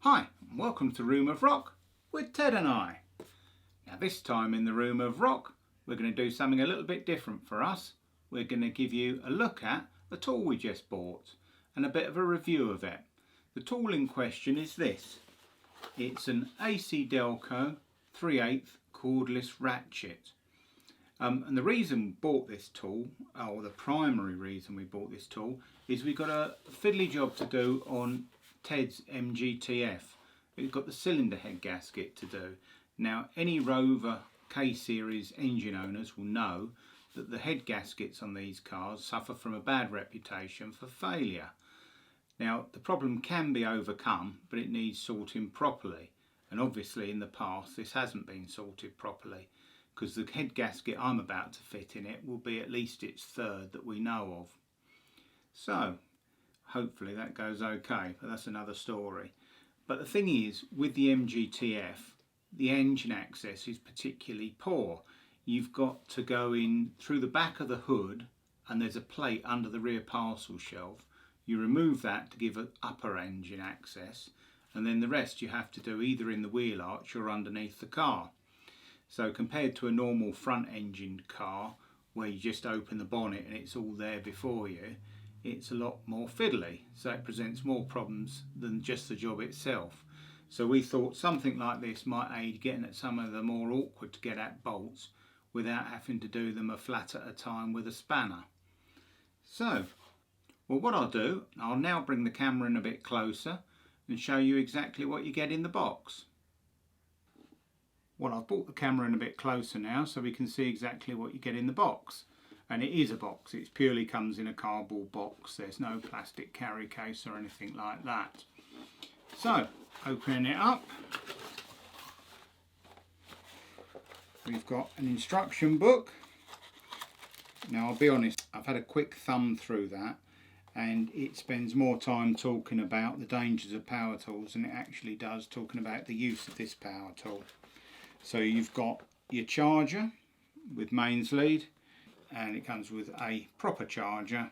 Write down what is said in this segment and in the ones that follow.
Hi, and welcome to Room of Rock with Ted and I. Now this time in the Room of Rock, we're going to do something a little bit different for us. We're going to give you a look at the tool we just bought and a bit of a review of it. The tool in question is this. It's an AC Delco 3/8 cordless ratchet. And the reason we bought this tool, or the primary reason we bought this tool, is we've got a fiddly job to do on Ted's MGTF. We've got the cylinder head gasket to do. Now any Rover K-series engine owners will know that the head gaskets on these cars suffer from a bad reputation for failure. Now the problem can be overcome, but it needs sorting properly, and obviously in the past this hasn't been sorted properly, because the head gasket I'm about to fit in it will be at least its third that we know of. So hopefully that goes okay, but that's another story. But the thing is, with the MGTF, the engine access is particularly poor. You've got to go in through the back of the hood, and there's a plate under the rear parcel shelf. You remove that to give an upper engine access, and then the rest you have to do either in the wheel arch or underneath the car. So compared to a normal front engine car where you just open the bonnet and it's all there before you, it's a lot more fiddly, so it presents more problems than just the job itself. So we thought something like this might aid getting at some of the more awkward to get at bolts without having to do them a flat at a time with a spanner. So, well, what I'll do, I'll now bring the camera in a bit closer and show you exactly what you get in the box. Well, I've brought the camera in a bit closer now so we can see exactly what you get in the box. And it is a box, it purely comes in a cardboard box, there's no plastic carry case or anything like that. So, opening it up, we've got an instruction book. Now I'll be honest, I've had a quick thumb through that, and it spends more time talking about the dangers of power tools than it actually does talking about the use of this power tool. So you've got your charger with mains lead, and it comes with a proper charger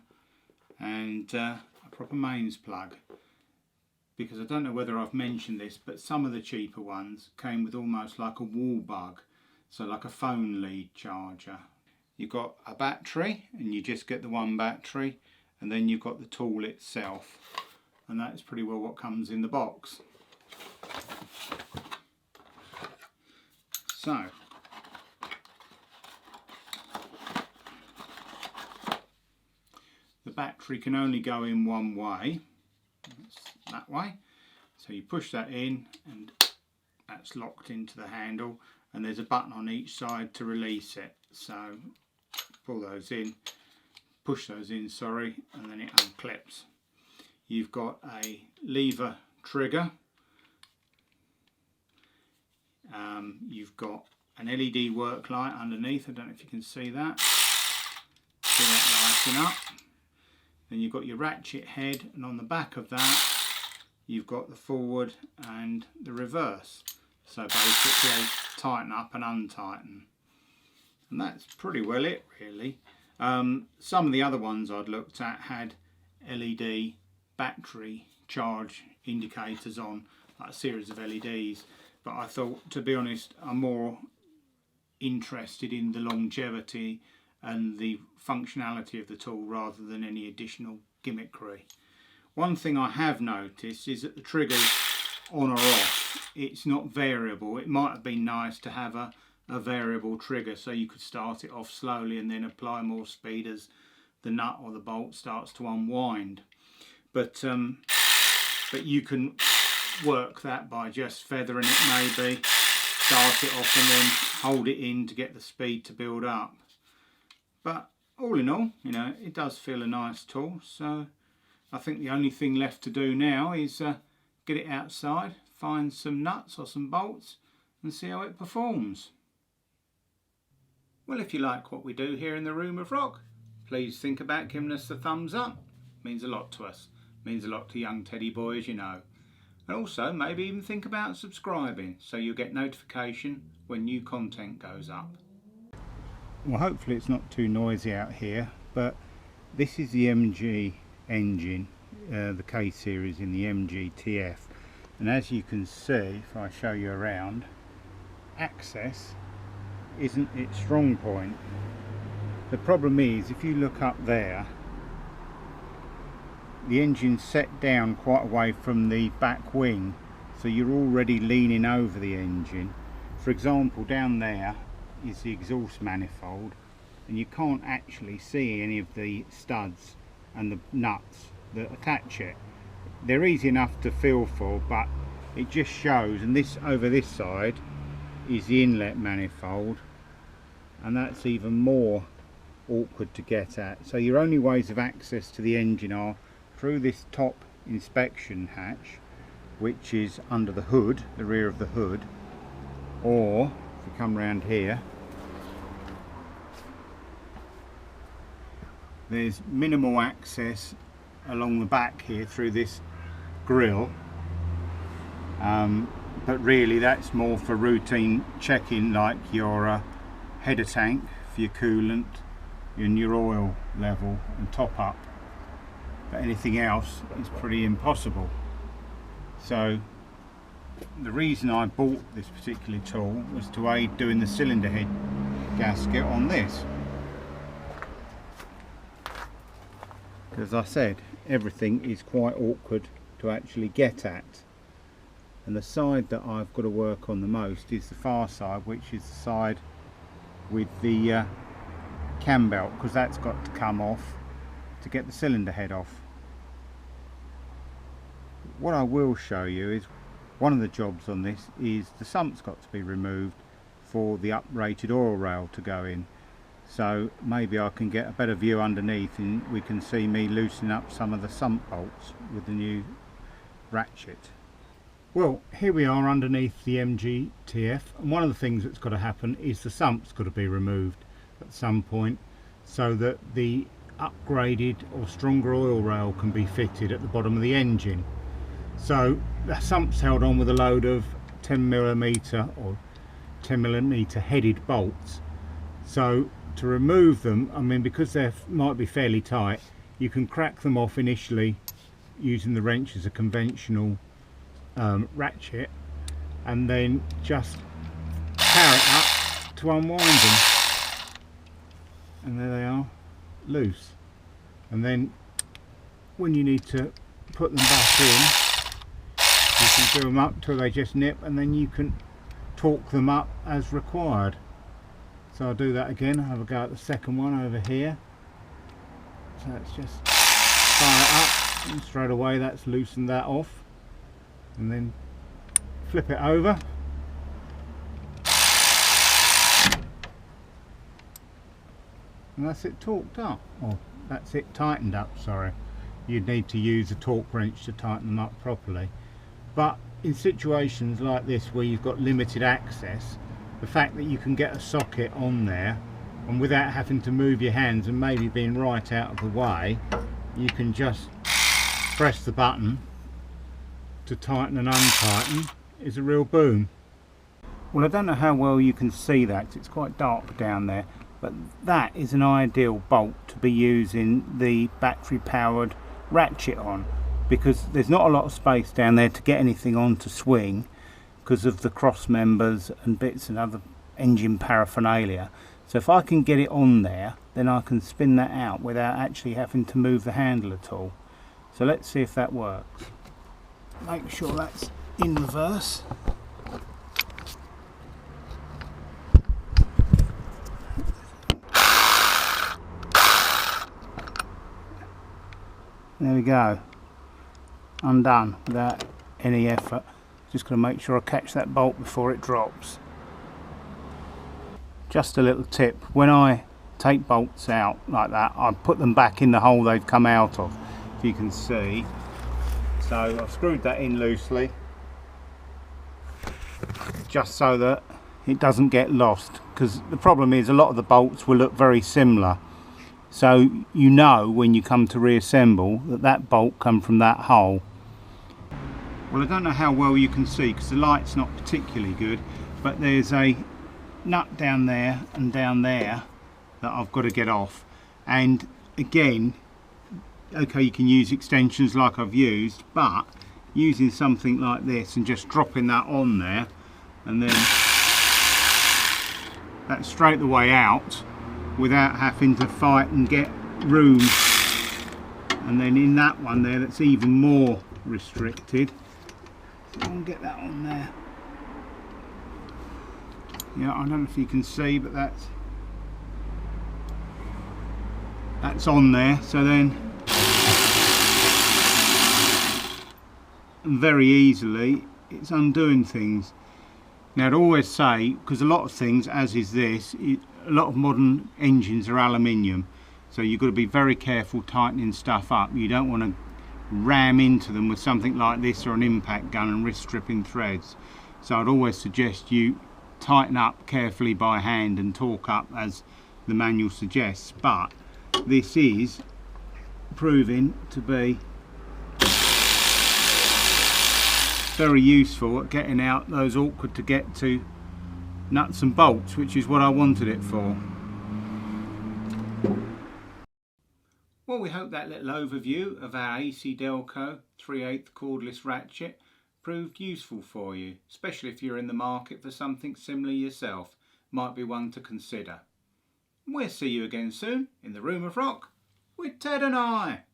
and a proper mains plug. Because I don't know whether I've mentioned this, but some of the cheaper ones came with almost like a wall bug, so like a phone lead charger. You've got a battery, and you just get the one battery, and then you've got the tool itself, and that's pretty well what comes in the box. So, the battery can only go in one way, that's that way, so you push that in and that's locked into the handle, and there's a button on each side to release it. So pull those in, push those in, sorry, and then it unclips. You've got a lever trigger, you've got an LED work light underneath, I don't know if you can see that, see that lighting up. Then you've got your ratchet head, and on the back of that you've got the forward and the reverse. So basically they tighten up and untighten. And that's pretty well it really. Some of the other ones I'd looked at had LED battery charge indicators on, like a series of LEDs. But I thought, to be honest, I'm more interested in the longevity and the functionality of the tool rather than any additional gimmickry. One thing I have noticed is that the trigger's on or off. It's not variable. It might have been nice to have a variable trigger so you could start it off slowly and then apply more speed as the nut or the bolt starts to unwind. But you can work that by just feathering it maybe, start it off and then hold it in to get the speed to build up. But all in all, you know, it does feel a nice tool, so I think the only thing left to do now is get it outside, find some nuts or some bolts and see how it performs. Well, if you like what we do here in the Room of Rock, please think about giving us the thumbs up. It means a lot to us, it means a lot to young teddy boys, you know. And also maybe even think about subscribing so you'll get notification when new content goes up. Well, hopefully it's not too noisy out here, but this is the MG engine, the K-series in the MGTF, And as you can see, if I show you around, access isn't its strong point. The problem is, if you look up there, the engine's set down quite away from the back wing, so you're already leaning over the engine. For example, down there is the exhaust manifold, and you can't actually see any of the studs and the nuts that attach it. They're easy enough to feel for, but it just shows, and this over this side is the inlet manifold, and that's even more awkward to get at. So your only ways of access to the engine are through this top inspection hatch, which is under the hood, the rear of the hood, or if you come round here, there's minimal access along the back here through this grille, but really that's more for routine checking, like your header tank for your coolant and your oil level and top up. But anything else is pretty impossible. So the reason I bought this particular tool was to aid doing the cylinder head gasket on this. As I said, everything is quite awkward to actually get at, and the side that I've got to work on the most is the far side, which is the side with the cam belt, because that's got to come off to get the cylinder head off. What I will show you is one of the jobs on this is the sump's got to be removed for the uprated oil rail to go in. So maybe I can get a better view underneath and we can see me loosening up some of the sump bolts with the new ratchet. Well, here we are underneath the MGTF, and one of the things that's got to happen is the sump's got to be removed at some point so that the upgraded or stronger oil rail can be fitted at the bottom of the engine. So the sump's held on with a load of 10mm or 10mm headed bolts. So to remove them, I mean, because they might be fairly tight, you can crack them off initially using the wrench as a conventional ratchet, and then just power it up to unwind them, and there they are, loose. And then when you need to put them back in, you can do them up till they just nip, and then you can torque them up as required. So I'll do that again. I'll have a go at the second one over here. So let's just fire it up, and straight away that's loosened that off, and then flip it over, and that's it torqued up, or that's it tightened up, sorry. You'd need to use a torque wrench to tighten them up properly. But in situations like this where you've got limited access, the fact that you can get a socket on there and without having to move your hands and maybe being right out of the way, you can just press the button to tighten and untighten, is a real boon. Well, I don't know how well you can see that, it's quite dark down there, but that is an ideal bolt to be using the battery powered ratchet on, because there's not a lot of space down there to get anything on to swing because of the cross members and bits and other engine paraphernalia. So if I can get it on there, then I can spin that out without actually having to move the handle at all. So let's see if that works. Make sure that's in reverse. There we go, undone without any effort. Just going to make sure I catch that bolt before it drops. Just a little tip, when I take bolts out like that, I put them back in the hole they've come out of, if you can see. So I've screwed that in loosely, just so that it doesn't get lost, because the problem is a lot of the bolts will look very similar. So you know when you come to reassemble that that bolt come from that hole. Well, I don't know how well you can see because the light's not particularly good, but there's a nut down there and down there that I've got to get off. And again, okay, you can use extensions like I've used, but using something like this and just dropping that on there, and then that's straight the way out without having to fight and get room. And then in that one there, that's even more restricted. So I'll get that on there. Yeah, I don't know if you can see, but that's on there. So then very easily it's undoing things. Now I'd always say, because a lot of things, as is this, a lot of modern engines are aluminium, so you've got to be very careful tightening stuff up. You don't want to ram into them with something like this or an impact gun and risk stripping threads. So I'd always suggest you tighten up carefully by hand and torque up as the manual suggests. But this is proving to be very useful at getting out those awkward to get to nuts and bolts, which is what I wanted it for. Well, we hope that little overview of our AC Delco 3/8 cordless ratchet proved useful for you, especially if you're in the market for something similar yourself. Might be one to consider. We'll see you again soon in the Room of Rock with Ted and I.